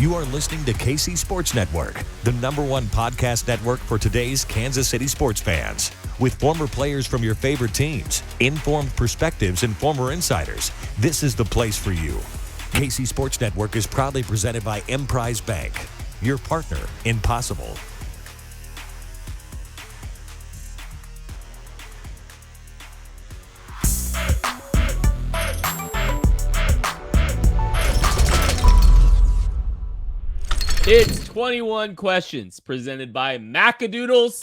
You are listening to KC Sports Network, the #1 podcast network for today's Kansas City sports fans. With former players from your favorite teams, informed perspectives, and former insiders, this is the place for you. KC Sports Network is proudly presented by Emprise Bank, your partner in possible. It's 21 questions presented by Macadoodles.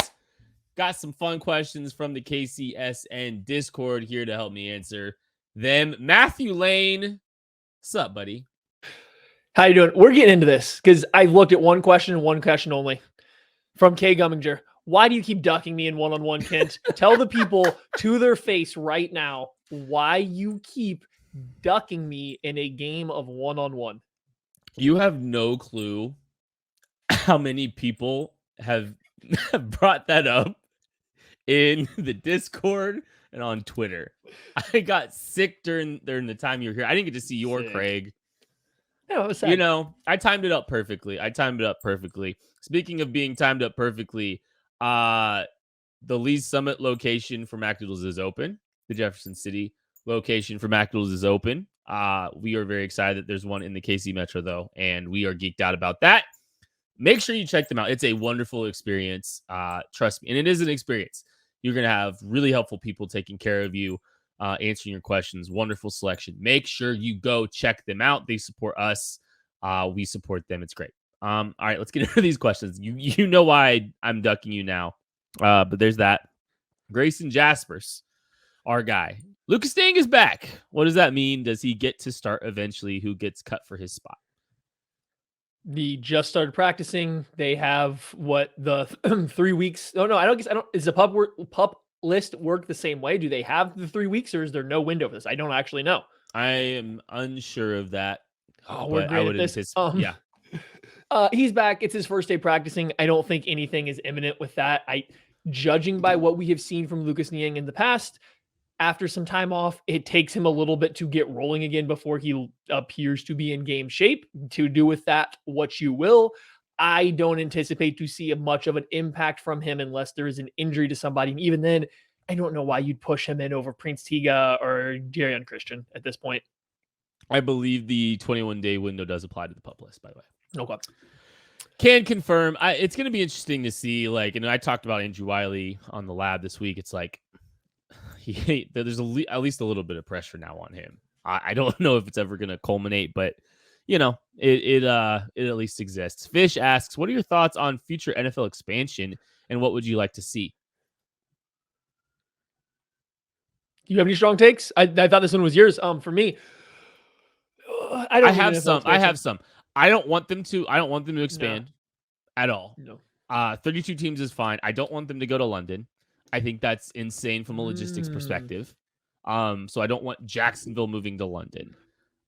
Got some fun questions from the KCSN Discord here to help me answer them. Matthew Lane, what's up, buddy? How you doing? We're getting into this because I looked at one question and one question only from Kay Gumminger. Why do you keep ducking me in one-on-one, Kent? Tell the people to their face right now why you keep ducking me in a game of one-on-one. You have no clue how many people have brought that up in the Discord and on Twitter. I got sick during the time you were here. I didn't get to see your Craig. No, it was sad. You know, I timed it up perfectly. Speaking of being timed up perfectly, the Lee's Summit location for Macadoodles is open. The Jefferson City location for Macadoodles is open. We are very excited that there's one in the KC Metro, though, and we are geeked out about that. Make sure you check them out. It's a wonderful experience. Trust me. And it is an experience. You're going to have really helpful people taking care of you, answering your questions. Wonderful selection. Make sure you go check them out. They support us. We support them. It's great. All right, let's get into these questions. You know why I'm ducking you now. But there's that. Grayson Jaspers, our guy. Lucas Dang is back. What does that mean? Does he get to start eventually? Who gets cut for his spot? He just started practicing. They have the 3 weeks. Oh no, I don't. Is the pup list work the same way? Do they have the 3 weeks, or is there no window for this? I don't actually know. I am unsure of that. Oh, we're I would great at this. Yeah. He's back. It's his first day practicing. I don't think anything is imminent with that. Judging by what we have seen from Lucas Niang in the past, after some time off, it takes him a little bit to get rolling again before he appears to be in game shape. To do with that what you will. I don't anticipate to see much of an impact from him unless there is an injury to somebody. And even then, I don't know why you'd push him in over Prince Tiga or Jarion Christian at this point. I believe the 21-day window does apply to the pup list, by the way. Okay. Can confirm. It's going to be interesting to see. I talked about Andrew Wiley on the lab this week. It's like, there's at least a little bit of pressure now on him. I don't know if it's ever going to culminate, but it at least exists. Fish asks, what are your thoughts on future NFL expansion and what would you like to see? You have any strong takes? I thought this one was yours. For me, I have some. I don't want them to expand at all. No. 32 teams is fine. I don't want them to go to London. I think that's insane from a logistics perspective. So I don't want Jacksonville moving to London.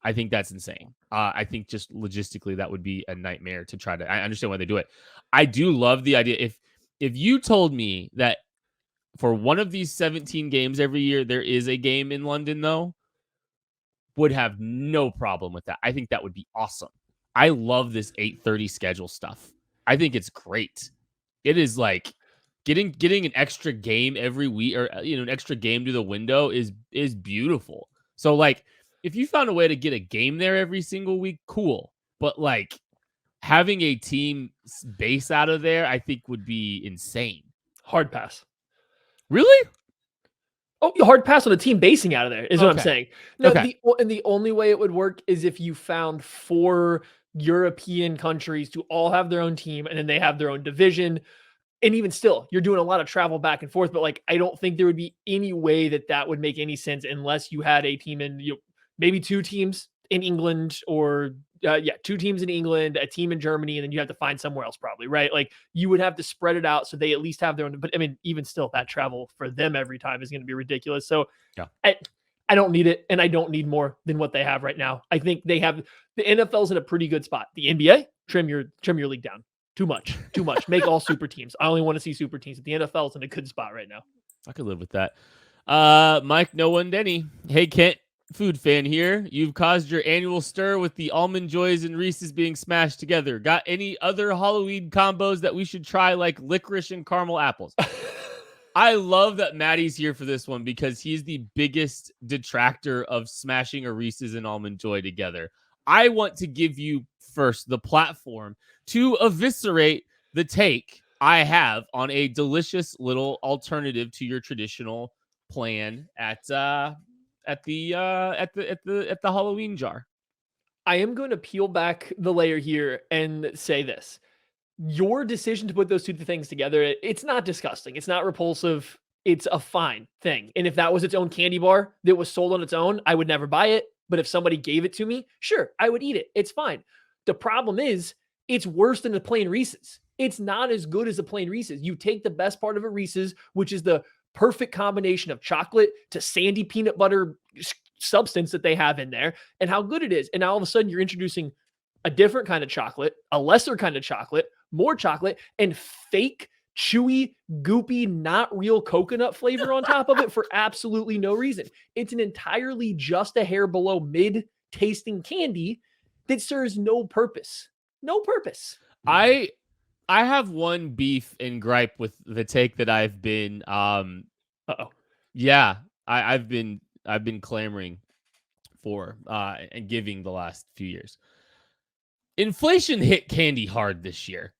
I think that's insane. I think just logistically that would be a nightmare to try to. I understand why they do it. I do love the idea. If you told me that for one of these 17 games every year there is a game in London, though, would have no problem with that. I think that would be awesome. I love this 8:30 schedule stuff. I think it's great. It is like getting an extra game every week, or an extra game to the window is beautiful. So if you found a way to get a game there every single week, cool. But having a team base out of there, I think would be insane. Hard pass. Really? Oh, hard pass on a team basing out of there is what I'm saying. No, Okay. The only way it would work is if you found 4 European countries to all have their own team and then they have their own division. And even still, you're doing a lot of travel back and forth, but I don't think there would be any way that would make any sense unless you had a team in, maybe 2 teams in England, or 2 teams in England, a team in Germany, and then you have to find somewhere else probably, right? You would have to spread it out so they at least have their own, but I mean, even still, that travel for them every time is going to be ridiculous. So yeah. I don't need it, and I don't need more than what they have right now. I think they have, the NFL's in a pretty good spot. The NBA, trim your league down. Too much. Make all super teams. I only want to see super teams. The NFL's in a good spot right now. I could live with that. Mike, no one, Denny. Hey, Kent, food fan here. You've caused your annual stir with the Almond Joys and Reese's being smashed together. Got any other Halloween combos that we should try, like licorice and caramel apples? I love that Maddie's here for this one because he's the biggest detractor of smashing a Reese's and Almond Joy together. I want to give you first the platform to eviscerate the take I have on a delicious little alternative to your traditional plan at the Halloween jar. I am going to peel back the layer here and say this. Your decision to put those two things together, it's not disgusting. It's not repulsive. It's a fine thing. And if that was its own candy bar that was sold on its own, I would never buy it. But if somebody gave it to me, sure, I would eat it. It's fine. The problem is it's worse than a plain Reese's. It's not as good as a plain Reese's. You take the best part of a Reese's, which is the perfect combination of chocolate to sandy peanut butter substance that they have in there, and how good it is. And now all of a sudden you're introducing a different kind of chocolate, a lesser kind of chocolate, more chocolate, and fake, chewy, goopy, not real coconut flavor on top of it for absolutely no reason. It's an entirely just a hair below mid tasting candy that serves no purpose. No purpose. I have one beef and gripe with the take that I've been yeah, I've been clamoring for and giving the last few years. Inflation hit candy hard this year.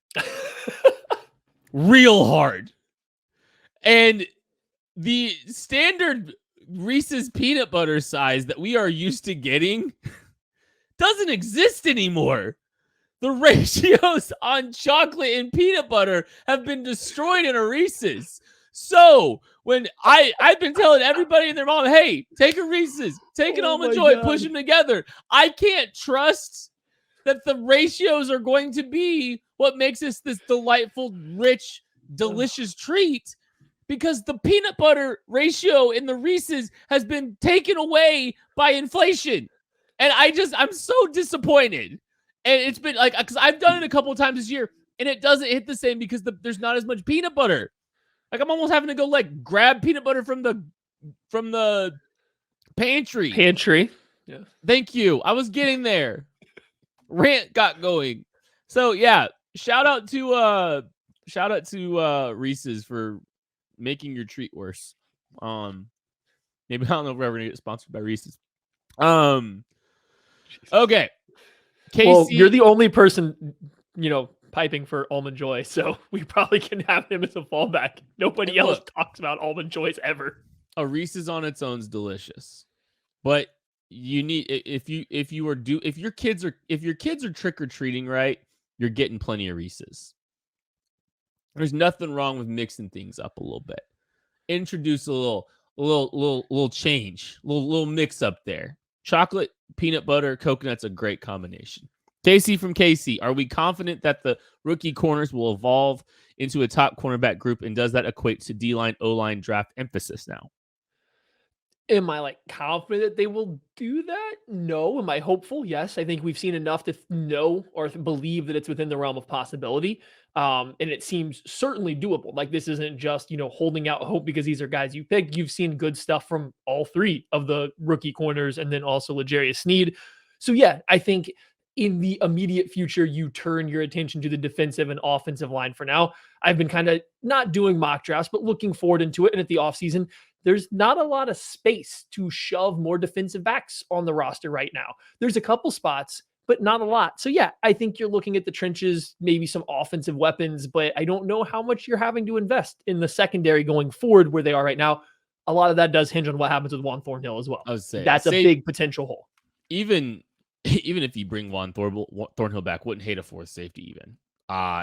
Real hard. And the standard Reese's peanut butter size that we are used to getting doesn't exist anymore. The ratios on chocolate and peanut butter have been destroyed in a Reese's. So when I've been telling everybody and their mom, hey, take a Reese's, take an Almond Joy, push them together. I can't trust that the ratios are going to be what makes this delightful, rich, delicious treat, because the peanut butter ratio in the Reese's has been taken away by inflation. And I'm so disappointed. And it's been like, because I've done it a couple of times this year and it doesn't hit the same because there's not as much peanut butter. Like I'm almost having to go like grab peanut butter from the pantry. Yeah. Thank you. I was getting there. Rant got going. So yeah, shout out to Reese's for making your treat worse. Maybe I don't know if we're ever gonna get sponsored by Reese's. Okay. Casey, well, you're the only person, piping for Almond Joy, so we probably can have him as a fallback. Nobody else talks about Almond Joys ever. A Reese's on its own is delicious, but you need if your kids are trick or treating, right? You're getting plenty of Reese's. There's nothing wrong with mixing things up a little bit. Introduce a little change, little mix up there. Chocolate, peanut butter, coconut's a great combination. Casey from KC, are we confident that the rookie corners will evolve into a top cornerback group, and does that equate to D-line, O-line draft emphasis now? Am I confident that they will do that? No. Am I hopeful? Yes. I think we've seen enough to know or believe that it's within the realm of possibility. And it seems certainly doable. Like this isn't just, holding out hope because these are guys you picked. You've seen good stuff from all three of the rookie corners and then also L'Jarius Sneed. So yeah, I think in the immediate future, you turn your attention to the defensive and offensive line for now. I've been kind of not doing mock drafts, but looking forward into it. And at the offseason, there's not a lot of space to shove more defensive backs on the roster right now. There's a couple spots, but not a lot. So yeah, I think you're looking at the trenches, maybe some offensive weapons, but I don't know how much you're having to invest in the secondary going forward where they are right now. A lot of that does hinge on what happens with Juan Thornhill as well. I would say that's a big potential hole. Even if you bring Juan Thornhill back, wouldn't hate a fourth safety even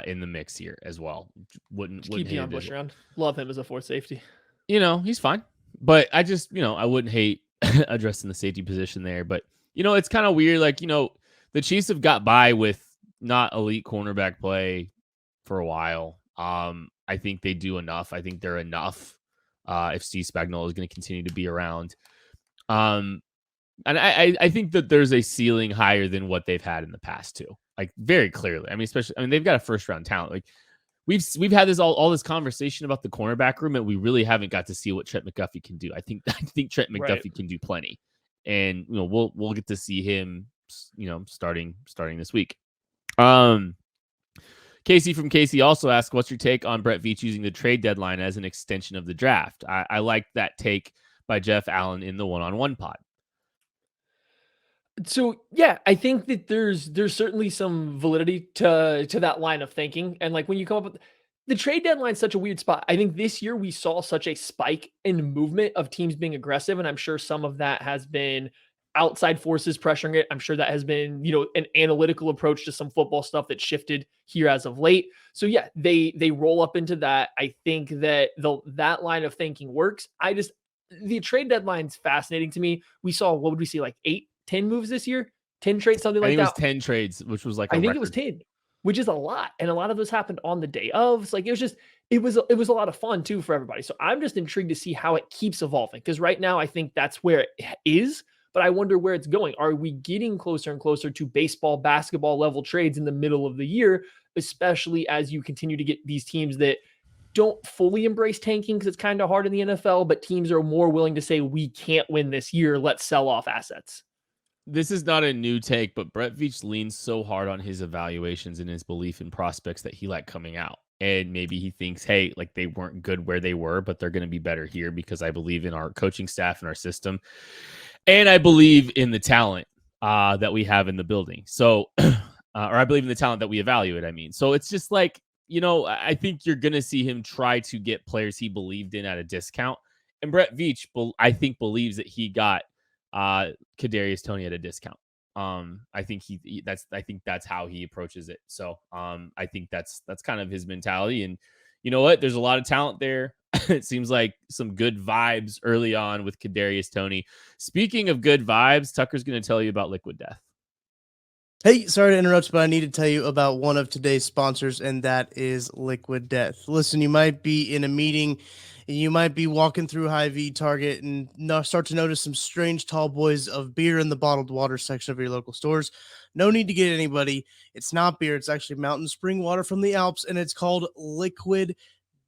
in the mix here as well. Wouldn't keep Deion Bush around. Love him as a fourth safety. He's fine. But I just, I wouldn't hate addressing the safety position there. But, it's kind of weird. Like, the Chiefs have got by with not elite cornerback play for a while. I think they do enough. I think they're enough if Steve Spagnuolo is going to continue to be around. And I think that there's a ceiling higher than what they've had in the past, too. Like, very clearly. They've got a first-round talent. Like, We've had this all this conversation about the cornerback room, and we really haven't got to see what Trent McDuffie can do. I think Trent McDuffie can do plenty, and we'll get to see him, starting this week. Casey from Casey also asked, what's your take on Brett Veach using the trade deadline as an extension of the draft? I like that take by Jeff Allen in the one-on-one pod. So yeah, I think that there's certainly some validity to that line of thinking. And like when you come up with the trade deadline, such a weird spot. I think this year we saw such a spike in movement of teams being aggressive, and I'm sure some of that has been outside forces pressuring it. I'm sure that has been an analytical approach to some football stuff that shifted here as of late. So yeah, they roll up into that. I think that that line of thinking works. The trade deadline's fascinating to me. We saw, what would we see, like 8-10 moves this year? 10 trades, something I like think it that. was 10 trades, which was like a I think record. it was 10, which is a lot. And a lot of those happened on the day of. It's like it was a lot of fun too for everybody. So I'm just intrigued to see how it keeps evolving. Because right now I think that's where it is, but I wonder where it's going. Are we getting closer and closer to baseball, basketball level trades in the middle of the year, especially as you continue to get these teams that don't fully embrace tanking because it's kind of hard in the NFL, but teams are more willing to say, we can't win this year, let's sell off assets. This is not a new take, but Brett Veach leans so hard on his evaluations and his belief in prospects that he coming out. And maybe he thinks, hey, they weren't good where they were, but they're going to be better here because I believe in our coaching staff and our system. And I believe in the talent that we have in the building. So, or I believe in the talent that we evaluate, So it's just I think you're going to see him try to get players he believed in at a discount. And Brett Veach, I think, believes that he got Kadarius Toney at a discount. I think I think that's how he approaches it. So I think that's kind of his mentality. And you know what? There's a lot of talent there. It seems like some good vibes early on with Kadarius Toney. Speaking of good vibes, Tucker's going to tell you about Liquid Death. Hey, sorry to interrupt, but I need to tell you about one of today's sponsors, and that is Liquid Death. Listen, you might be in a meeting, and you might be walking through Hy-Vee, Target, and start to notice some strange tall boys of beer in the bottled water section of your local stores. No need to get anybody. It's not beer. It's actually mountain spring water from the Alps, and it's called Liquid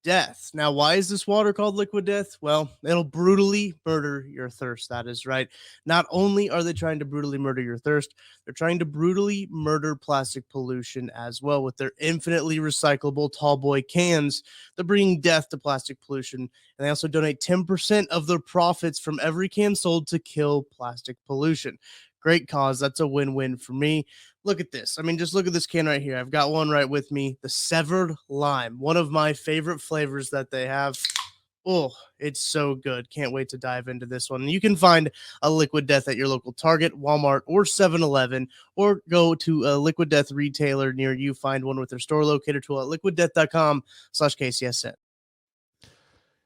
Death. Now, why is this water called Liquid Death? Well, it'll brutally murder your thirst. That is right. Not only are they trying to brutally murder your thirst, they're trying to brutally murder plastic pollution as well with their infinitely recyclable tall boy cans. They're bringing death to plastic pollution, and they also donate 10% of their profits from every can sold to kill plastic pollution. Great cause. That's a win-win for me. Look at this. Just look at this can right here. I've got one right with me. The Severed Lime, one of my favorite flavors that they have. Oh, it's so good. Can't wait to dive into this one. You can find a Liquid Death at your local Target, Walmart, or 7-Eleven, or go to a Liquid Death retailer near you. Find one with their store locator tool at liquiddeath.com/KCSN.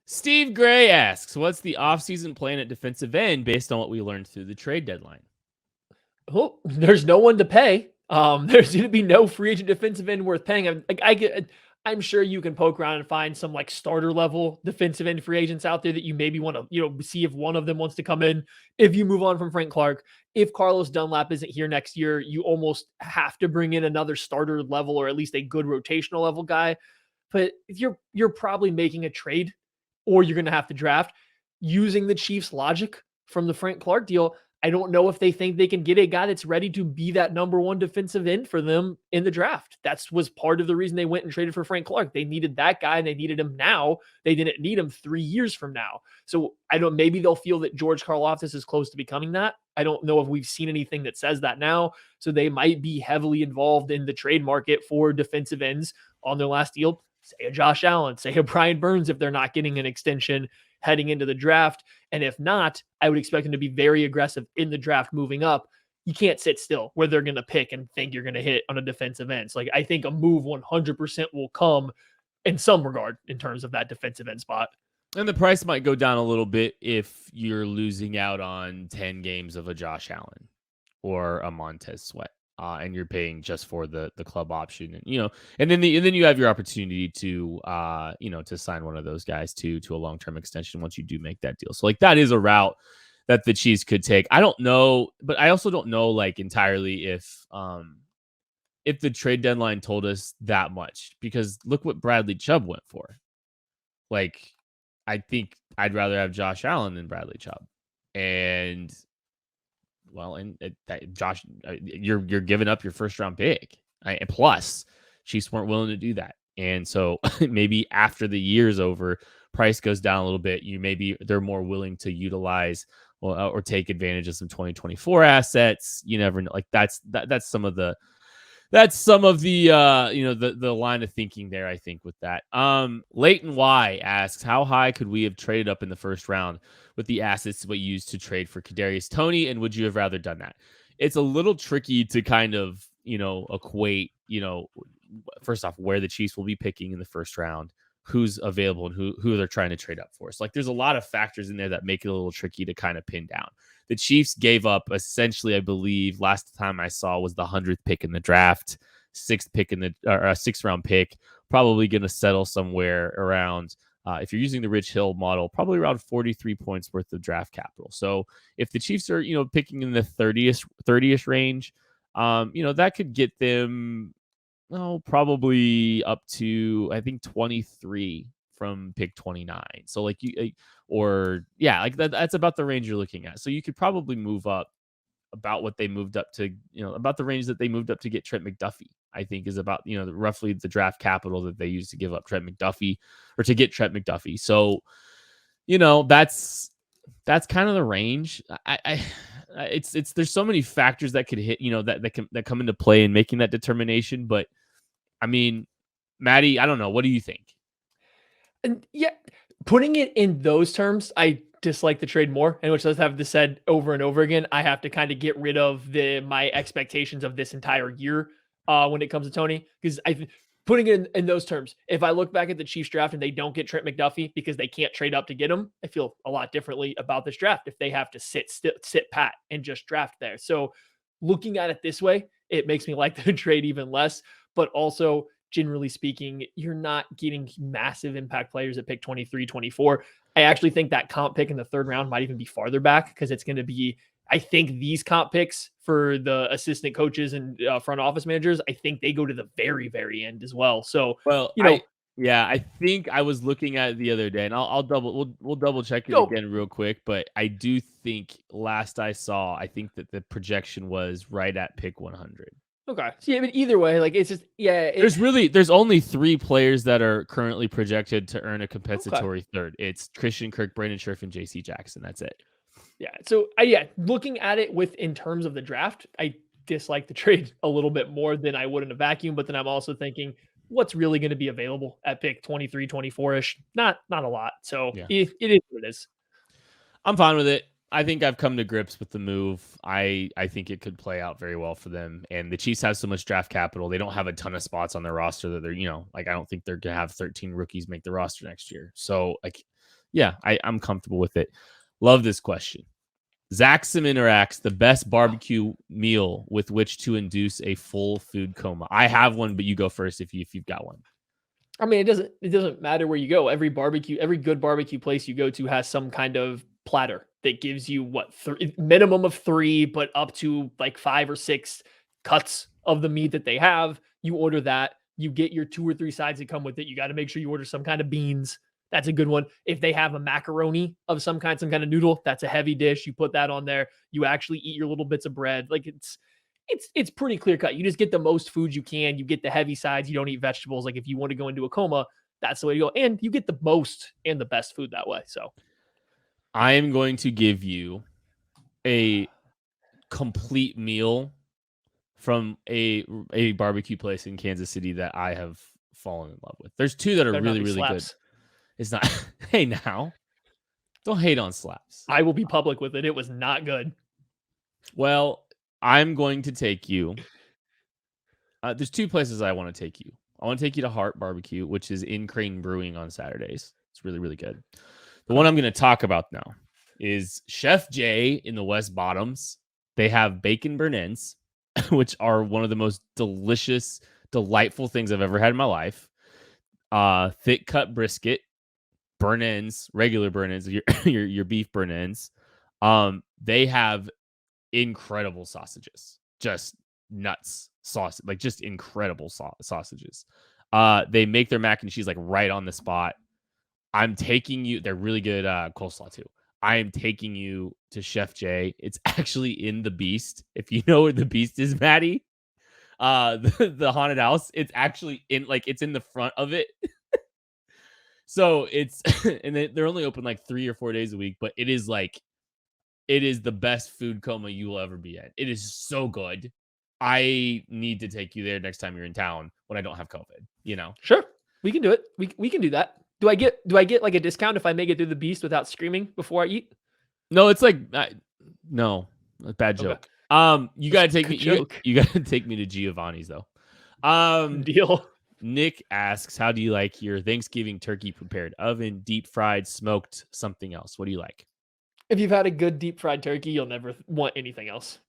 Steve Gray asks, what's the offseason plan at defensive end based on what we learned through the trade deadline? Oh, there's no one to pay. There's going to be no free agent defensive end worth paying. I'm sure you can poke around and find some starter level defensive end free agents out there that you maybe want to, see if one of them wants to come in. If you move on from Frank Clark, if Carlos Dunlap isn't here next year, you almost have to bring in another starter level or at least a good rotational level guy. But if you're probably making a trade or you're going to have to draft using the Chiefs' logic from the Frank Clark deal. I don't know if they think they can get a guy that's ready to be that number one defensive end for them in the draft. That was part of the reason they went and traded for Frank Clark. They needed that guy and they needed him now. They didn't need him 3 years from now. So maybe they'll feel that George Karlaftis is close to becoming that. I don't know if we've seen anything that says that now. So they might be heavily involved in the trade market for defensive ends on their last deal. Say a Josh Allen, say a Brian Burns if they're not getting an extension heading into the draft. And if not, I would expect them to be very aggressive in the draft moving up. You can't sit still where they're going to pick and think you're going to hit on a defensive end. So I think a move 100% will come in some regard in terms of that defensive end spot. And the price might go down a little bit if you're losing out on 10 games of a Josh Allen or a Montez Sweat. And you're paying just for the club option, and then you have your opportunity to to sign one of those guys to a long-term extension once you do make that deal. So that is a route that the Chiefs could take. I don't know, but I also don't know entirely if the trade deadline told us that much, because look what Bradley Chubb went for. I think I'd rather have Josh Allen than Bradley Chubb, and Well, and Josh, you're giving up your first round pick. And plus, Chiefs weren't willing to do that. And so maybe after the year's over, price goes down a little bit. They're more willing to utilize or take advantage of some 2024 assets. You never know. Like that's some of the the line of thinking there, I think, with that. Leighton Y asks, how high could we have traded up in the first round with the assets we used to trade for Kadarius Toney, and would you have rather done that? It's a little tricky to kind of, equate, first off, where the Chiefs will be picking in the first round, who's available, and who they're trying to trade up for. So, like, there's a lot of factors in there that make it a little tricky to kind of pin down. The Chiefs gave up essentially, I believe, last time I saw was the 100th pick in the draft, sixth round pick, probably going to settle somewhere around, if you're using the Rich Hill model, probably around 43 points worth of draft capital. So if the Chiefs are, picking in the 30ish range, that could get them, probably up to, I think, 23 from pick 29. So that's about the range you're looking at. So you could probably move up about what they moved up to, about the range that they moved up to get Trent McDuffie, I think is about, roughly the draft capital that they used to give up Trent McDuffie or to get Trent McDuffie. So, that's kind of the range. There's so many factors that could hit, that come into play in making that determination. But I mean, Maddie, I don't know. What do you think? And yeah, putting it in those terms, I dislike the trade more, and which does have this said over and over again. I have to kind of get rid of my expectations of this entire year when it comes to Toney, because putting it in those terms, if I look back at the Chiefs draft and they don't get Trent McDuffie because they can't trade up to get him, I feel a lot differently about this draft if they have to sit pat and just draft there. So looking at it this way, it makes me like the trade even less, but also generally speaking, you're not getting massive impact players at pick 23, 24. I actually think that comp pick in the third round might even be farther back because it's going to be, I think these comp picks for the assistant coaches and front office managers, I think they go to the very, very end as well. So, I think I was looking at it the other day, and we'll double check it again real quick. But I do think last I saw, I think that the projection was right at pick 100. Okay. So, yeah, but either way, like, it's just, there's only 3 players that are currently projected to earn a compensatory third. It's Christian Kirk, Brandon Scherf, and JC Jackson. That's it. Yeah. So looking at it in terms of the draft, I dislike the trade a little bit more than I would in a vacuum. But then I'm also thinking, what's really going to be available at pick 23, 24-ish? Not a lot. So it is what it is. I'm fine with it. I think I've come to grips with the move. I think it could play out very well for them. And the Chiefs have so much draft capital. They don't have a ton of spots on their roster that they're, I don't think they're going to have 13 rookies make the roster next year. So, I'm comfortable with it. Love this question. Zaxxum interacts the best barbecue meal with which to induce a full food coma. I have one, but you go first if you've got one. I mean, it doesn't matter where you go. Every good barbecue place you go to has some kind of platter that gives you minimum of 3, but up to like 5 or 6 cuts of the meat that they have. You order that, you get your 2 or 3 sides that come with it. You got to make sure you order some kind of beans. That's a good one. If they have a macaroni of some kind of noodle, that's a heavy dish. You put that on there. You actually eat your little bits of bread. Like it's pretty clear cut. You just get the most food you can. You get the heavy sides. You don't eat vegetables. Like if you want to go into a coma, that's the way to go. And you get the most and the best food that way. So I am going to give you a complete meal from a barbecue place in Kansas City that I have fallen in love with. There's 2 that are really, really good. It's not. Hey, now, don't hate on Slaps. I will be public with it. It was not good. Well, I'm going to take you. There's 2 places I want to take you. I want to take you to Heart Barbecue, which is in Crane Brewing on Saturdays. It's really, really good. The one I'm going to talk about now is Chef J in the West Bottoms. They have bacon burn ends, which are one of the most delicious, delightful things I've ever had in my life. Thick cut brisket, burn ends, regular burn ends, your beef burn ends. They have incredible sausages, just nuts sauce, like just incredible sausages. They make their mac and cheese like right on the spot. I'm taking you. They're really good coleslaw too. I am taking you to Chef J. It's actually in the Beast. If you know where the Beast is, Maddie, the haunted house, it's actually it's in the front of it. So it's and they're only open like 3 or 4 days a week, but it is the best food coma you will ever be in. It is so good. I need to take you there next time you're in town when I don't have COVID, you know? Sure. We can do it. We can do that. Do I get like a discount if I make it through the Beast without screaming before I eat? No, it's no, a bad joke. You gotta take me. You gotta take me to Giovanni's though. Deal. Nick asks, "How do you like your Thanksgiving turkey prepared? Oven, deep fried, smoked, something else? What do you like?" If you've had a good deep fried turkey, you'll never want anything else.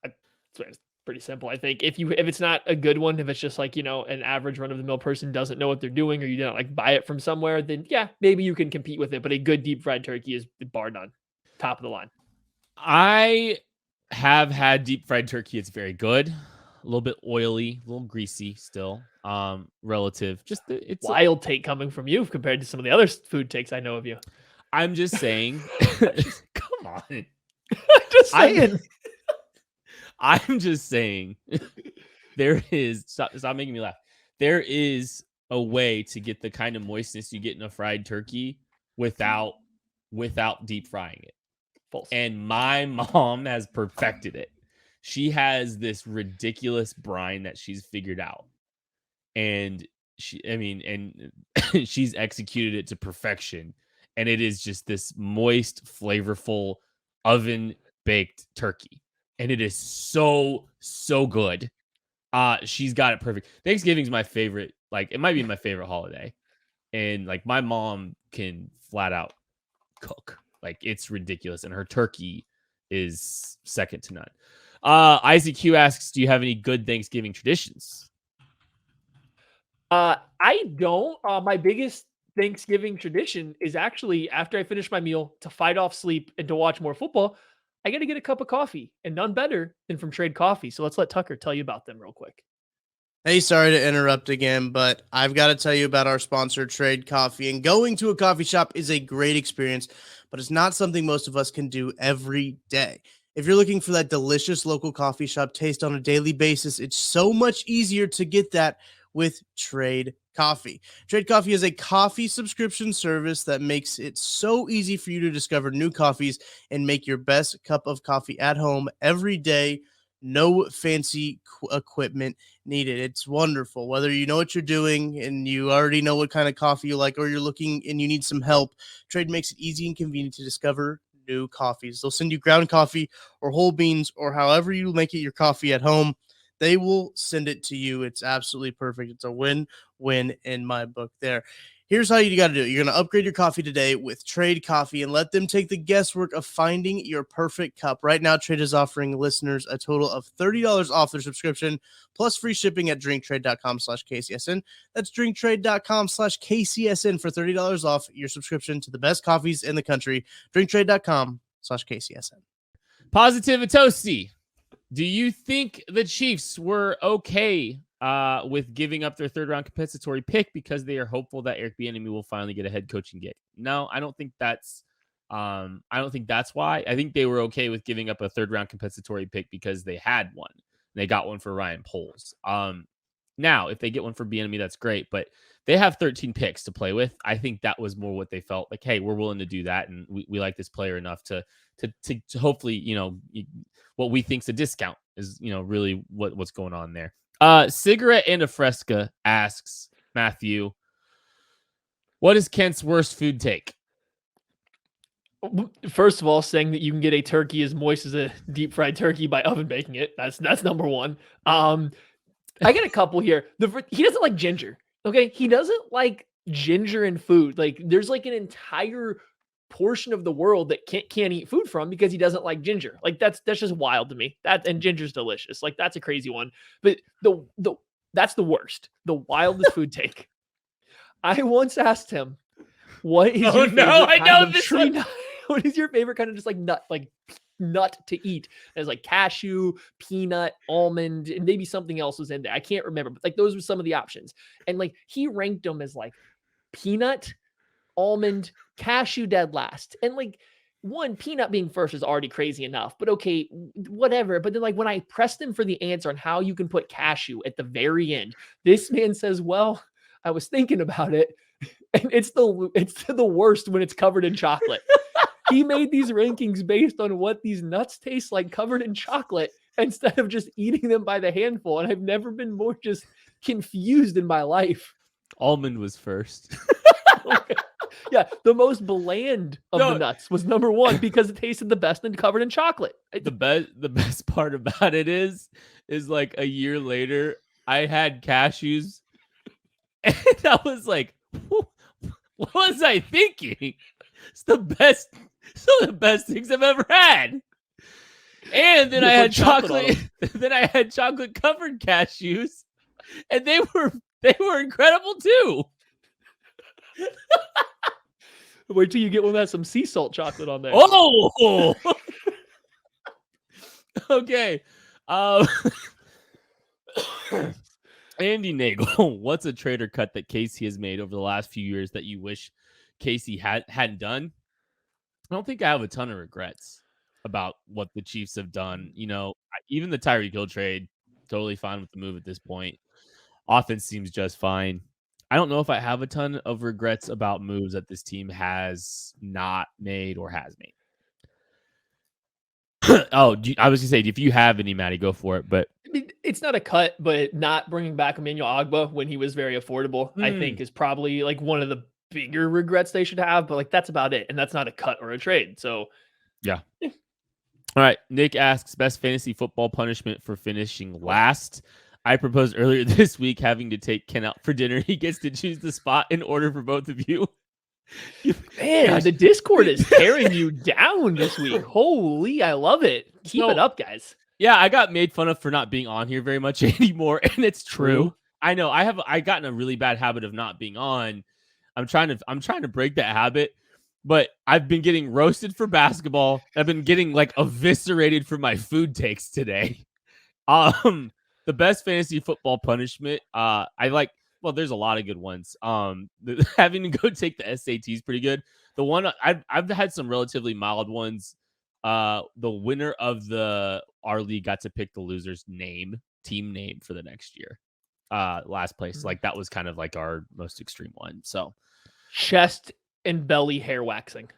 It's pretty simple. I think if it's not a good one, if it's just like, an average run of the mill person doesn't know what they're doing, or you didn't like buy it from somewhere, then yeah, maybe you can compete with it. But a good deep fried turkey is bar none, top of the line. I have had deep fried turkey. It's very good. A little bit oily, a little greasy still. Relative. It's wild take coming from you compared to some of the other food takes I know of you. I'm just saying. Come on. Just saying. I'm just saying. There is stop making me laugh. There is a way to get the kind of moistness you get in a fried turkey without deep frying it. False. And my mom has perfected it. She has this ridiculous brine that she's figured out. And she's executed it to perfection. And it is just this moist, flavorful, oven baked turkey. And it is so, so good. She's got it perfect. Thanksgiving's my favorite. It might be my favorite holiday. And my mom can flat out cook. It's ridiculous. And her turkey is second to none. Isaac Q asks, do you have any good Thanksgiving traditions? I don't. My biggest Thanksgiving tradition is actually after I finish my meal to fight off sleep and to watch more football. I got to get a cup of coffee, and none better than from Trade Coffee. So let's let Tucker tell you about them real quick. Hey, sorry to interrupt again, but I've got to tell you about our sponsor, Trade Coffee. And going to a coffee shop is a great experience, but it's not something most of us can do every day. If you're looking for that delicious local coffee shop taste on a daily basis, it's so much easier to get that with Trade Coffee. Trade Coffee is a coffee subscription service that makes it so easy for you to discover new coffees and make your best cup of coffee at home every day. No fancy equipment needed. It's wonderful. Whether you know what you're doing and you already know what kind of coffee you like, or you're looking and you need some help, Trade makes it easy and convenient to discover new coffees. They'll send you ground coffee or whole beans or however you make it your coffee at home. They will send it to you. It's absolutely perfect. It's a win-win in my book there. Here's how you got to do it. You're going to upgrade your coffee today with Trade Coffee and let them take the guesswork of finding your perfect cup. Right now, Trade is offering listeners a total of $30 off their subscription, plus free shipping at drinktrade.com/KCSN. That's drinktrade.com/KCSN for $30 off your subscription to the best coffees in the country. drinktrade.com/KCSN. Positive and Toasty. Do you think the Chiefs were okay with giving up their third-round compensatory pick because they are hopeful that Eric Bieniemy will finally get a head coaching gig? No, I don't think that's. I don't think that's why. I think they were okay with giving up a third-round compensatory pick because they had one. They got one for Ryan Poles. Now, if they get one for Bieniemy, that's great. But they have 13 picks to play with. I think that was more what they felt like. Hey, we're willing to do that, and we like this player enough to hopefully, what we think's a discount is, really what's going on there. Cigarette and a Fresca asks Matthew, what is Kent's worst food take? First of all, saying that you can get a turkey as moist as a deep fried turkey by oven baking it. That's number one. I get a couple here. He doesn't like ginger. Okay. He doesn't like ginger in food. There's an entire portion of the world that can't eat food from because he doesn't like ginger. That's just wild to me. And ginger's delicious. That's a crazy one. But that's the worst. The wildest food take. I once asked him, what is your favorite kind of tree nut? What is your favorite kind of just nut to eat? There's cashew, peanut, almond, and maybe something else was in there. I can't remember, but those were some of the options. And he ranked them as peanut, almond, cashew dead last. And one, Peanut being first is already crazy enough, but okay, whatever. But then, like, when I pressed him for the answer on how you can put Cashew at the very end, this man says, well, I was thinking about it, and it's the worst when it's covered in chocolate. He made these rankings based on what these nuts taste like covered in chocolate instead of just eating them by the handful. And I've never been more just confused in my life. Almond was first. Okay. Yeah, the most bland of the nuts was number one because it tasted the best and covered in chocolate. The best part about it is like a year later, I had cashews, and I was like, what was I thinking? It's the best, some of the best things I've ever had. And then I had chocolate. Then I had chocolate covered cashews, and they were incredible too. Wait till you get one that has some sea salt chocolate on there. Oh, okay. Andy Nagel, what's a trader cut that Casey has made over the last few years that you wish Casey hadn't done? I don't think I have a ton of regrets about what the Chiefs have done. You know, even the Tyreek Hill trade, totally fine with the move at this point. Offense seems just fine. I don't know if I have a ton of regrets about moves that this team has not made or has made. I was going to say, if you have any, Maddie, go for it. But I mean, it's not a cut, but not bringing back Emmanuel Ogbah when he was very affordable, I think is probably like one of the bigger regrets they should have. But like, that's about it. And that's not a cut or a trade. So, yeah. All right. Nick asks, best fantasy football punishment for finishing last. I proposed earlier this week having to take Ken out for dinner. He gets to choose the spot in order for both of you. Man, the Discord is tearing you down this week. Holy, I love it. Keep it up, guys. Yeah, I got made fun of for not being on here very much anymore, and it's true. I know I got in a really bad habit of not being on. I'm trying to break that habit, but I've been getting roasted for basketball. I've been getting like eviscerated for my food takes today. The best fantasy football punishment, there's a lot of good ones. Having to go take the SAT is pretty good. The one I've had some relatively mild ones. The winner of our league got to pick the loser's team name for the next year. Last place, like that was kind of like our most extreme one. So, chest and belly hair waxing.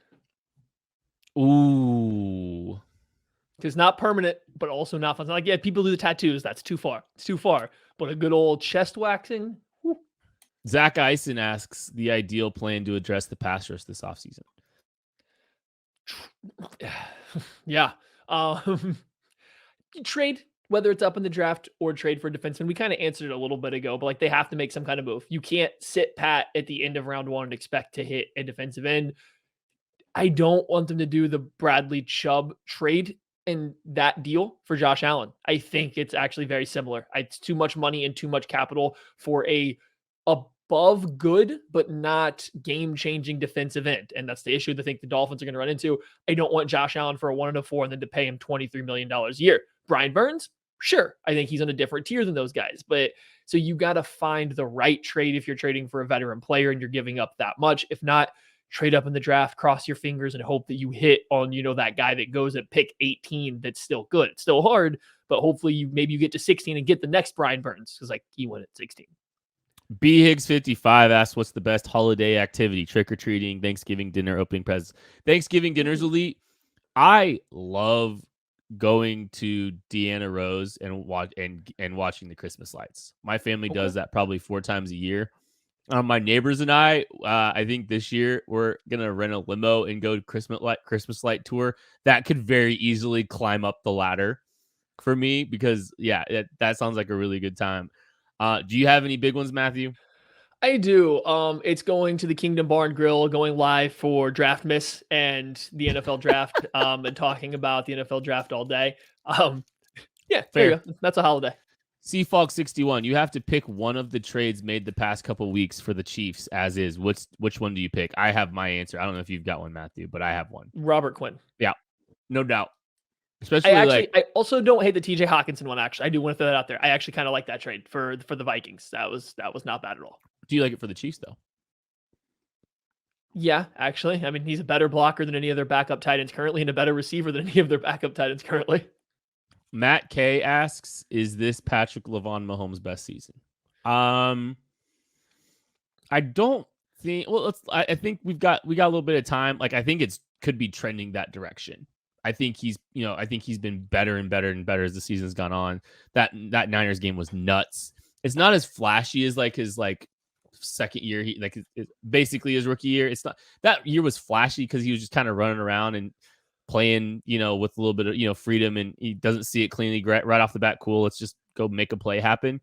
Ooh. Because not permanent, but also not fun. It's not like, yeah, people do the tattoos. That's too far. It's too far. But a good old chest waxing. Whew. Zach Eisen asks the ideal plan to address the pass rush this offseason. Yeah. Trade, whether it's up in the draft or trade for a defenseman. We kind of answered it a little bit ago, but like they have to make some kind of move. You can't sit pat at the end of round one and expect to hit a defensive end. I don't want them to do the Bradley Chubb trade and that deal for Josh Allen. I think it's actually very similar. It's too much money and too much capital for a above good, but not game-changing defensive end. And that's the issue that I think the Dolphins are going to run into. I don't want Josh Allen for a 1-4 and then to pay him $23 million a year. Brian Burns, sure. I think he's on a different tier than those guys. But so you got to find the right trade if you're trading for a veteran player and you're giving up that much. If not, trade up in the draft, cross your fingers and hope that you hit on, that guy that goes at pick 18 that's still good. It's still hard, but hopefully maybe you get to 16 and get the next Brian Burns because like he went at 16. B Higgs 55 asks, what's the best holiday activity? Trick-or-treating, Thanksgiving dinner, opening presents. Thanksgiving dinner's elite. I love going to Deanna Rose and watching the Christmas lights. My family does that probably 4 times a year. My neighbors and I think this year we're gonna rent a limo and go to Christmas light tour. That could very easily climb up the ladder for me because that sounds like a really good time. Do you have any big ones, Matthew? I do. It's going to the Kingdom Bar and Grill, going live for Draft Miss and the NFL draft, and talking about the NFL draft all day. Yeah, fair. There you go. That's a holiday. Seafog 61. You have to pick one of the trades made the past couple weeks for the Chiefs as is. Which one do you pick? I have my answer. I don't know if you've got one, Matthew, but I have one. Robert Quinn. Yeah, no doubt. Especially I also don't hate the TJ Hawkinson one. Actually, I do want to throw that out there. I actually kind of like that trade for the Vikings. That was not bad at all. Do you like it for the Chiefs though? Yeah, actually. I mean, he's a better blocker than any other backup tight ends currently and a better receiver than any of their backup tight ends currently. Matt K asks, is this Patrick LaVon Mahomes' best season? I don't think. Well, I think we got a little bit of time. Like I think could be trending that direction. I think he's been better and better and better as the season's gone on. That Niners game was nuts. It's not as flashy as like his second year. He basically his rookie year. It's not, that year was flashy because he was just kind of running around and playing, with a little bit of freedom, and he doesn't see it cleanly right off the bat. Cool, let's just go make a play happen.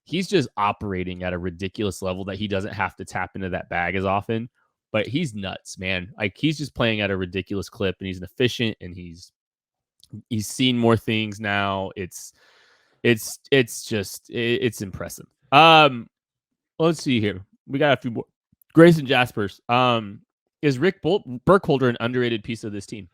He's just operating at a ridiculous level that he doesn't have to tap into that bag as often. But he's nuts, man. Like he's just playing at a ridiculous clip, and he's efficient, and he's seen more things now. It's impressive. Let's see here. We got a few more. Grayson Jaspers. Is Rick Burkholder an underrated piece of this team?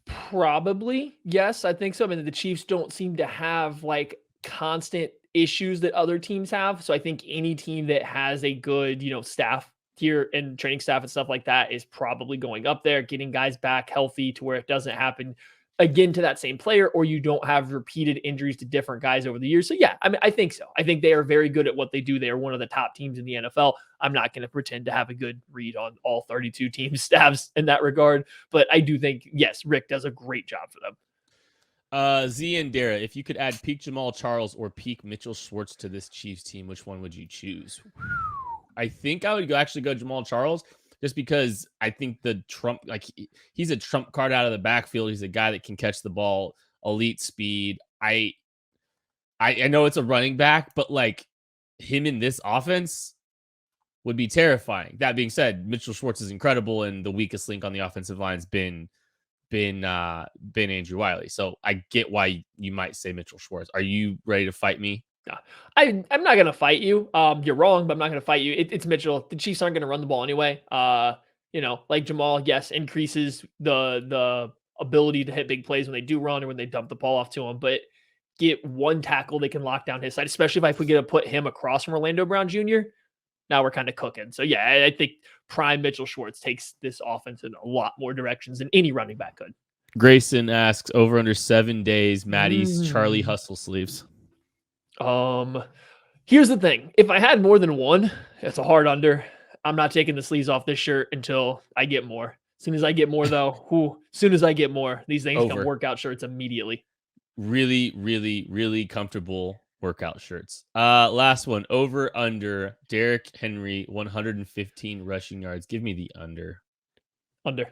Probably. Yes, I think so. I mean, the Chiefs don't seem to have like constant issues that other teams have. So I think any team that has a good, staff here and training staff and stuff like that is probably going up there, getting guys back healthy to where it doesn't happen again to that same player, or you don't have repeated injuries to different guys over the years. So yeah, I mean, I think so. I think they are very good at what they do. They are one of the top teams in the NFL. I'm not going to pretend to have a good read on all 32 team staffs in that regard, but I do think, yes, Rick does a great job for them. Z and Dara, if you could add peak Jamal Charles or peak Mitchell Schwartz to this Chiefs team, which one would you choose? I think I would actually go Jamal Charles, just because I think he's a trump card out of the backfield. He's a guy that can catch the ball, elite speed. I know it's a running back, but like him in this offense would be terrifying. That being said, Mitchell Schwartz is incredible, and the weakest link on the offensive line has been Andrew Wiley. So I get why you might say Mitchell Schwartz. Are you ready to fight me? I'm not going to fight you. You're wrong, but I'm not going to fight you. It's Mitchell. The Chiefs aren't going to run the ball anyway. Like Jamal, yes, increases the ability to hit big plays when they do run or when they dump the ball off to him, but get one tackle they can lock down his side, especially if we get to put him across from Orlando Brown Jr. Now we're kind of cooking. So yeah, I think prime Mitchell Schwartz takes this offense in a lot more directions than any running back could. Grayson asks, over under 7 days, Maddie's Charlie Hustle sleeves. Here's the thing. If I had more than one, it's a hard under. I'm not taking the sleeves off this shirt until I get more. As soon as I get more, though, these things become workout shirts immediately. Really, really, really comfortable workout shirts. Last one, over under Derrick Henry, 115 rushing yards. Give me the under. Under.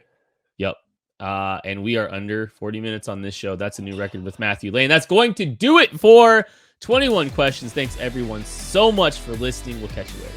Yep. And we are under 40 minutes on this show. That's a new record with Matthew Lane. That's going to do it for 21 questions. Thanks everyone so much for listening. We'll catch you later.